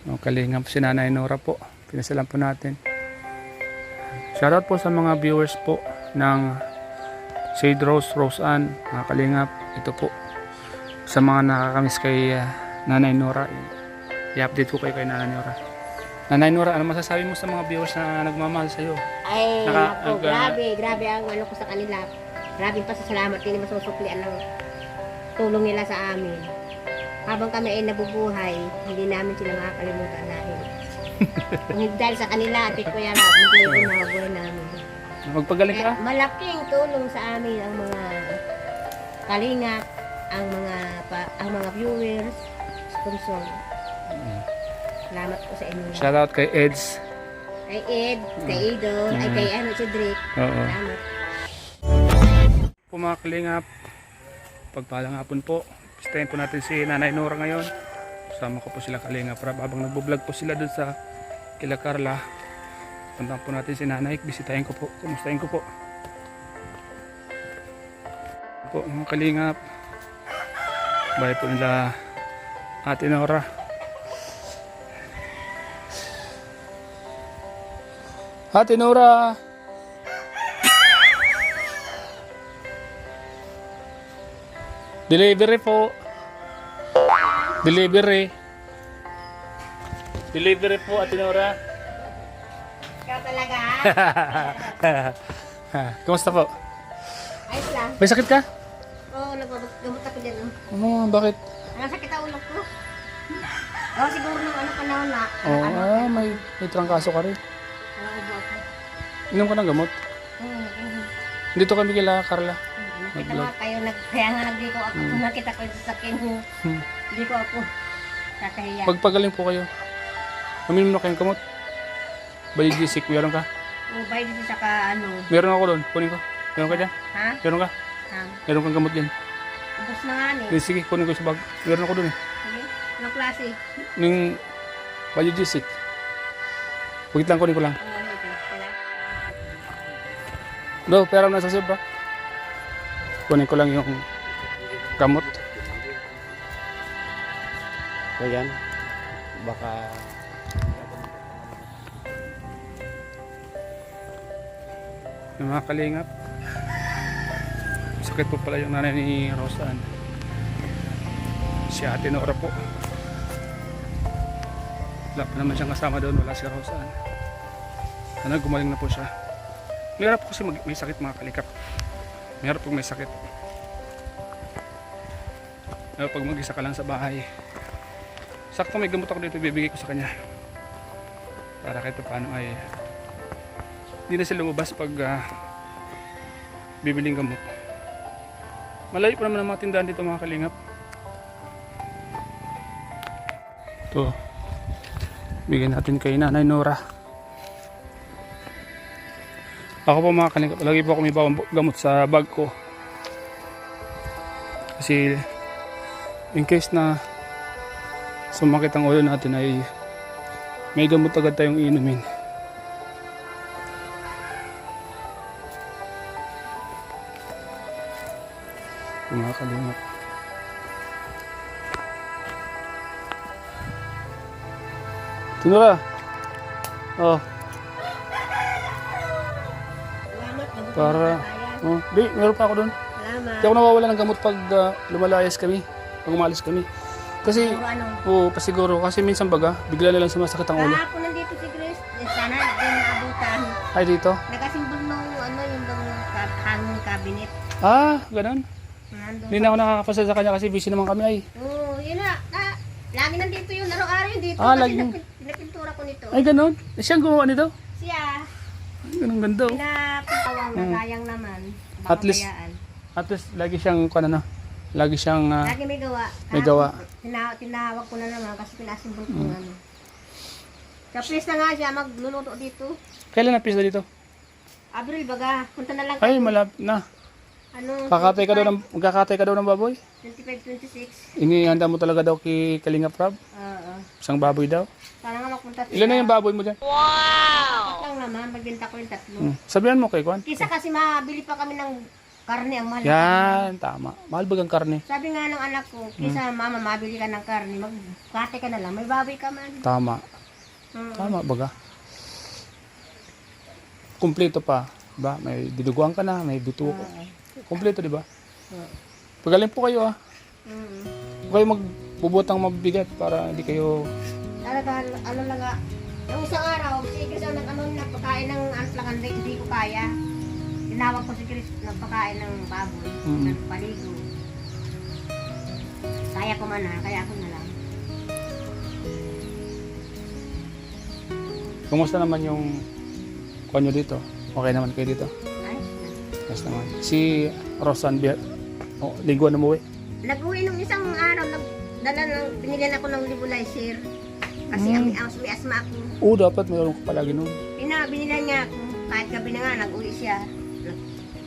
No, kalingap si Nanay Nora po. Pinasalan po natin. Shoutout po sa mga viewers po ng Shade Rose, Rose Ann, mga kalingap. Ito po sa mga nakakamiss kay Nanay Nora. I-update ko kayo kay Nanay Nora. Nanay Nora, ano masasabi mo sa mga viewers na nagmamahal sa iyo? Ay, naku, grabe ang ano ko sa kanila. Grabe pasasalamat din masusuklian ng tulong nila sa amin. Habang kami ay nabubuhay, hindi namin sila makakalimutan dahil dahil sa kanila, Ate Kuya Rob, hindi ito nabubuhay namin. Magpagaling ka? Malaking tulong sa amin ang mga kalingap, ang mga viewers, sponsor. Salamat po sa inyo. Shoutout kay Eds. Kay Ed, kay Ido, ay kay si Drake. Oo. Salamat. Po mga kalingap, pagpalang hapon po. Pistahin po natin si Nanay Nora ngayon. Kasama ko po sila kalingap Rob. Habang nagbo-vlog po sila dun sa kila Carla. Puntahan po natin si Nanay. Bisitahin ko po. Kumustahin ko po. Po mga kalingap. Bahay po nila Ate Nora. Ate Nora! Delivery po. Delivery. Delivery po, Ate Nora. Ikaw talaga. Kumusta po? Ayos lang. May sakit ka? Oo, nagpapagamot ako dyan. Bakit? Ang sakit ang ulo ko. Oo, siguro nung panahon na. May trangkaso ka rin. Ubo ako. Inom ka ng gamot. Dito kami kila Carla. Nakita mo kayo, kaya nga nagdiko ako. Kung nakita ko yung sasakin mo, hindi ko ako kakahiya. Pagpagaling po kayo. Aminom na kayong gamot. Bayigisic, meron ka? Oo, bayad dito saka ano. Meron ako doon. Kunin ko. Meron ka dyan? Ha? Meron ka? Meron kang gamot dyan. Ubus na nga ni. Sige, kunin ko sa bag. Meron ako doon eh. Sige, anong klase? Yung Bayigisic. Wait lang, kunin ko lang. Do, pera mo na sa sobra. Kunin ko lang yung gamot. So yan, baka Yung mga kalingap. Sakit po pala yung nanay ni Rosan. Si Ate Nora po. Wala pa naman siyang kasama doon. Wala si Rosan. Sana gumaling na po siya. Mahirap po kasi may sakit mga kalikap. Mahirap po may sakit. Pag mag-isa ka lang sa bahay. Sakto may gamot ako dito, bibigay ko sa kanya. Para kahit paano ay hindi na sila lumabas pag bibiling gamot. Malayo pa naman ang mga tindahan dito mga kalingap. Ito. Bigyan natin kay Nanay Nora. Ako po mga kalingap, lagi po ako may bawang gamot sa bag ko. Kasi in case na sumakit ang ulo natin ay may gamot agad tayong inumin. Mga kalingap. Tinura. Oh. Salamat. Para di, meron pa ako doon. Salamat. Hindi ako nawawala ng gamot pag lumalayas kami. Pag umalis kami. Kasi, Siguro ano? pasiguro. Kasi minsan baga, bigla na lang sumasakit ang ulo. Kahapon nandito si Chris. Sana natin naabutan. Ay, dito. Nagasimbol nung yung hanging cabinet. Ganun. Nandun. Hindi na ako nakakapasa sa kanya kasi busy naman kami ay. Oo, yun na. Lagi nandito yun. Araw-araw yun dito. Ah, Kasi lagi. pinapintura ko nito. Ay, ganun. Siyang gumawa nito. Siya. Ay, ganun ganda. Oh. Pinapintawang na sayang naman. Baka At least- bayaan. At least, lagi siyang, lagi siyang, Lagi may gawa. may gawa. Tinawag ko na naman kasi pinasimbol ko ano. Sa place na nga siya magluluto dito. kailan na pista dito? Abril baga. Punta na lang. Ay, malapit na. Ano? Magkakatay ka daw ng baboy? 25, 26. Inihanda mo talaga daw kay Kalingap Rob? Oo. Isang baboy daw? Para nga mapunta sila. Ilan na yung baboy mo dyan? Apat lang naman. Magbenta ko yung 3. Sabihan mo kay Kwan. Kisa kasi mabili pa kami ng Karne ang mahal. Yan, tama. Mahal bagang karne. Sabi nga ng anak ko, kisa mama, mabili ka ng karne, magkate ka na lang, may baboy ka man. Tama. Tama baga. Kumpleto pa. Diba? May dinuguan ka na, may bituko. Kumpleto, di ba? Pagaling po kayo ah. Huwag kayo magbubutang mabigat para hindi kayo... Talaga, ano lang nga, yung isang araw, si Chris ang nagpakain ng antlakan, hindi ko kaya. Tinawag ko si Chris, nagpakain ng baboy, nagpaligo. Kaya ko man kaya ako na lang. Kumusta naman yung konyo dito? Okay naman kayo dito? Ayos na. Yes naman. Si Rosan, lingguan umuwi. Nag-uwi nung isang araw, binilihan ako ng nebulizer. Kasi may asma ako. Oo, dapat mayroon ka palagi nun. Binilihan niya ako, kahit gabi na nga, nag-uwi siya.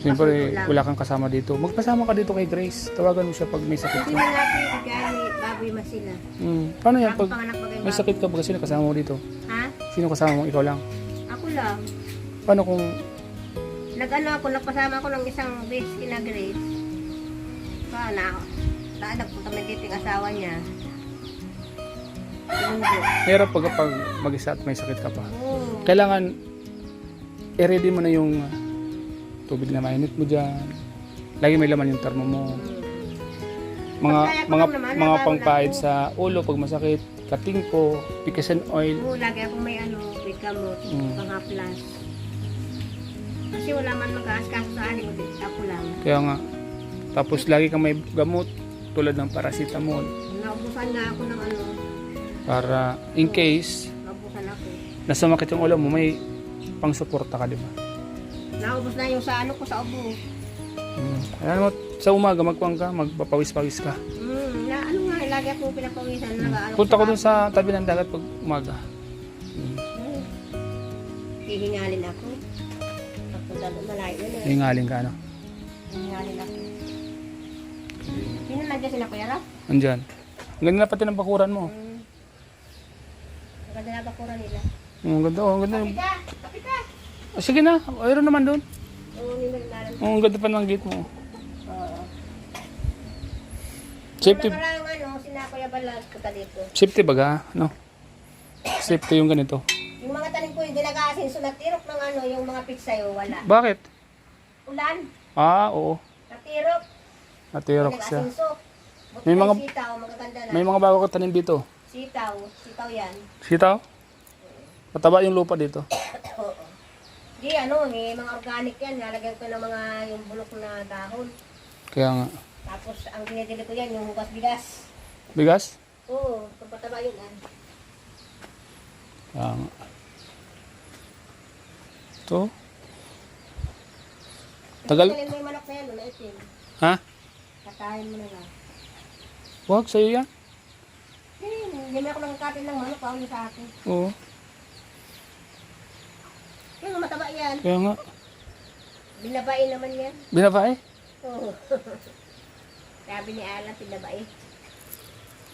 Siyempre, wala kang kasama dito. Magpasama ka dito kay Grace. Tawagan mo siya pag may sakit Hindi ka. na natin, gani, baboy mas sila. Paano yan? Ako Pag panganak pa kay may sakit ka, baga sino kasama mo dito? Ha? Sino kasama mo? Ikaw lang. Ako lang. Paano kung... Nagpasama ako ng isang beses kina Grace. Nagpunta na dito yung asawa niya. Sinundo. Hirap pag mag-isa at may sakit ka pa. Oo. Kailangan i-ready mo na yung tubig na mainit mo dyan. Lagi may laman yung termo mo. Mga pangpahid sa ulo pag masakit. Katingko, picasen oil. Oo, lagi ako may may gamot, mga plus. Kasi wala man mag-aaskaso sa akin, ako lang. Kaya nga. Tapos lagi kang may gamot tulad ng paracetamol. Naubusan nga ako ng Para in case naubusan ako. nasumakit yung ulo mo, may pang-suporta ka, di ba? Naubos na yung sa ko, sa ubo. Alam mo, sa umaga magkuhan ka, magpapawis-pawis ka. Lagi ako pinapawisan. Punta ko dun sa tabi ng dagat pag umaga. Hihingalin ako. Pagpunta doon, malayo yun eh. Hingaling ka, ano? Hihingalin ako. Sino nandiyan sila, Kuya Rap? Andyan. Ang ganda na pati ng bakuran mo. Ang ganda na bakura nila. Ang ganda, ang ganda. Kapita! Kapita! Sige na, mayroon naman dun. Oo, nilalan. Ang ganda pa ng gate mo. Oo. Safety, Kung nakarang sinakuya balag punta dito. safety baga, no? Safety yung ganito. Yung mga tanim ko yung dinag-aasin, so natirok ng yung mga pizza yun, wala. Bakit? Ulan, Oo. natirok. Natirok siya. Dinag-aasin, so. May mga- Sitaw, magaganda na. May mga bago ka tanim dito. Sitaw, sitaw yan. Sitaw? Mataba yung lupa dito. Oo. Di mga organic yan. Nalagyan ko ng mga yung bulok na dahon. Kaya nga. Tapos ang dinidili ko yan, yung hugas bigas. Bigas? Oo, pagpataba yun Kaya nga. Ito. Tagal. Kakain mo yung manok na yan, na itim. Ha? Kakain mo na lang. Wag, sa'yo yan. Hindi ako nang katin ng manok, pawin sa akin. Oo. Yung mataba yan. Kaya nga. Binabain naman yan. Binabae? Oo. Sabi ni Alan, binabain.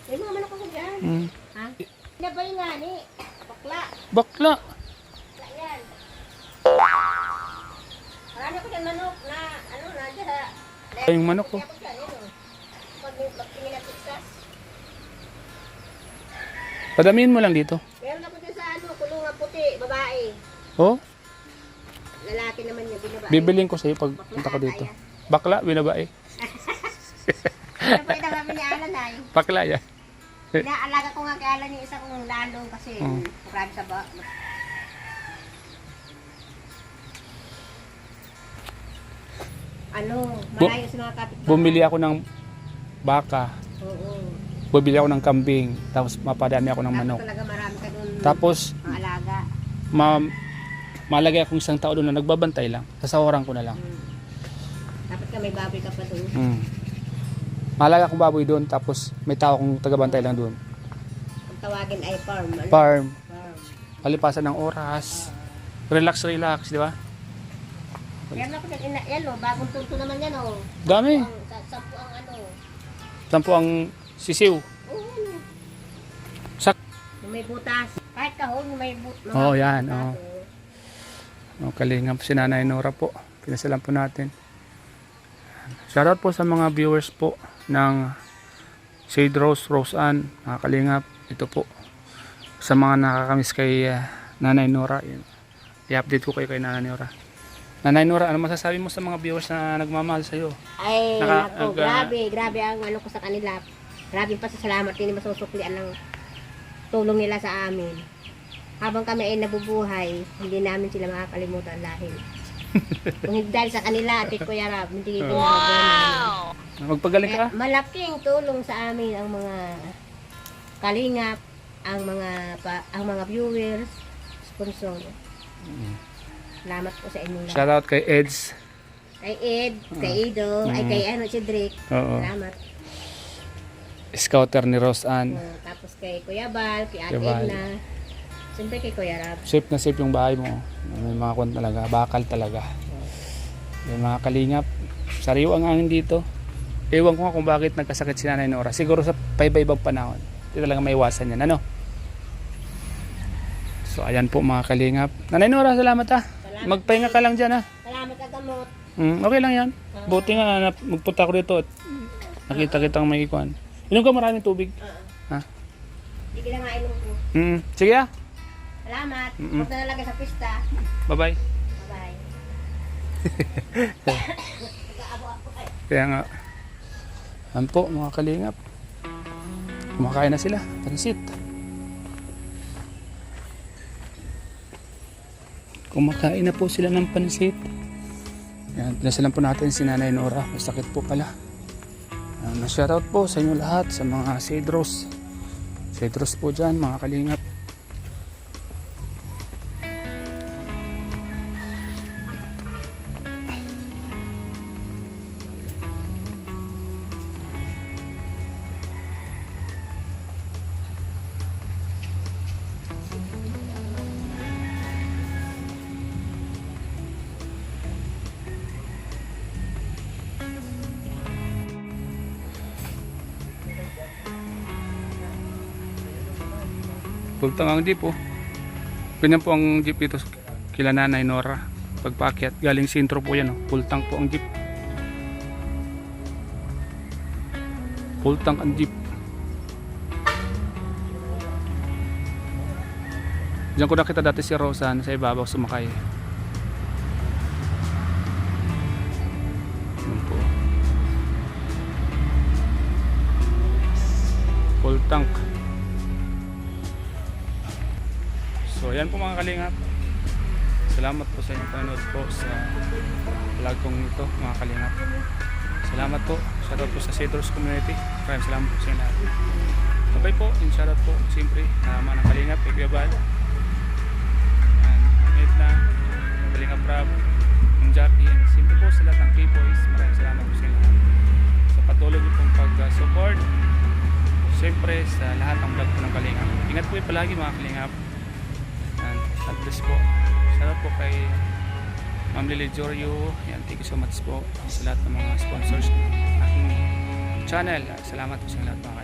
May mga manok ako dyan. Ha? Binabain nga ni. Bakla. Bakla. Bakla yan. Marami ko dyan manok na, nandiyan sa... Yung manok ko. Kaya ko dyan, pag magtingin na pizzas. Padamihin mo lang dito. Meron ako dyan sa kulungan puti, babae. Oh, Lalaki naman yung binabae. bibilin ko sa'yo pag punta ko dito. Bakla, binabae. Ano pa itang ni Alan ay? Bakla yan. Inaalaga ko nga kay Alan yung isa kong lalong kasi marami sa ba. Malayo sa mga kapitbahay. Bumili ako ng baka. Oo. Bumili ako ng kambing. Tapos mapadami ako ng Dapat manok. talaga marami ka doon Tapos, ang alaga. malagay akong isang tao doon na nagbabantay lang. Sasawaran ko na lang. Dapat ka may baboy ka pa doon. Malagay akong baboy doon. Tapos may tao akong tagabantay lang doon. Ang tawagin ay farm. Ano? Farm. Farm. Palipasan ng oras. Relax, relax, di ba? Meron ako dyan, bagong tunto naman yan Dami. Sampu ang Sampo ang sisiw. Oo. Sak. Yung may butas. Kahit kahon, yung may butas. Oo, yan. Oo. Kalingap si Nanay Nora po. Pinasalan po natin. Shoutout po sa mga viewers po ng Shade Rose, Rose Ann, mga kalingap. Ito po. Sa mga nakakamiss kay Nanay Nora. Yun. I-update ko kayo kay Nanay Nora. Nanay Nora, ano masasabi mo sa mga viewers na nagmamahal sa'yo? Ay, Naka- nako, grabe ang ano ko sa kanila. Grabe pasasalamat, hindi masusuklian ng tulong nila sa amin. Habang kami ay nabubuhay, hindi namin sila makakalimutan dahil kung hindi dahil sa kanila, Ate Kuya Rab, hindi ito wow! Magpagaling ka? Malaking tulong sa amin ang mga kalingap, ang mga viewers, sponsor. Salamat po sa inyo. Shoutout kay Eds. Kay Ed, kay Ido, ay kay si Drake. Oo. Salamat. Scouter ni Rose Ann. Tapos kay Kuya Bal, kay Ate Kuya Bal. Edna. Siyempre kay Kuya Rab. Safe na safe yung bahay mo. May mga kwan talaga, bakal talaga. May mga kalingap. Sariwa ang angin dito. Ewan ko nga kung bakit nagkasakit si Nanay Nora. Siguro sa paiba-ibang panahon. Hindi talaga maiwasan yan. Ano? So ayan po mga kalingap. Nanay Nora, salamat ha. Magpahinga ka lang dyan ha. Salamat sa gamot. Okay lang yan. Buti nga magpunta ko dito at nakita kitang may ikuan. Inom ka maraming tubig. Ha? Hindi ka na nga inom ko. Sige ha. Salamat. Huwag na nalagay sa pista. Bye-bye. Bye-bye. Kaya nga. Ayan po mga kalingap. Kumakain na sila. Pansit. Kumakain na po sila ng pansit. Yan, pinasalan po natin si Nanay Nora. May sakit po pala. Shoutout po sa inyo lahat, sa mga Shade Rose. Shade Rose po dyan, mga kalingap. Pultang ang jeep oh. Ganyan po ang jeep dito kila Nanay Nora. Pagpaakyat galing sentro po yan oh. Pultang po ang jeep. Pultang ang jeep. Diyan ko nakita dati si Rosan sa ibabaw sumakay. Yan po. Full tank. So yan po mga kalingap. Salamat po sa inyong panonood po sa vlog kong ito mga kalingap. Salamat po. Shoutout po sa Shade Rose Community. Maraming salamat po sa inyo lahat. Bye po. And shoutout po siyempre mga kalingap. Kuya Bal. Na Kalingap Rab, ang Jackie, and simple po sa lahat ng K-Boys. Maraming salamat po sa inyo lahat sa patuloy niyo pong pag-support, siyempre sa lahat ng vlog po ng Kalingap. Ingat po yung palagi mga Kalingap, and God bless po. Salamat po kay Ma'am Lily Jorio. Yan, thank you so much po sa lahat ng mga sponsors ng aking channel. Salamat po sa lahat mga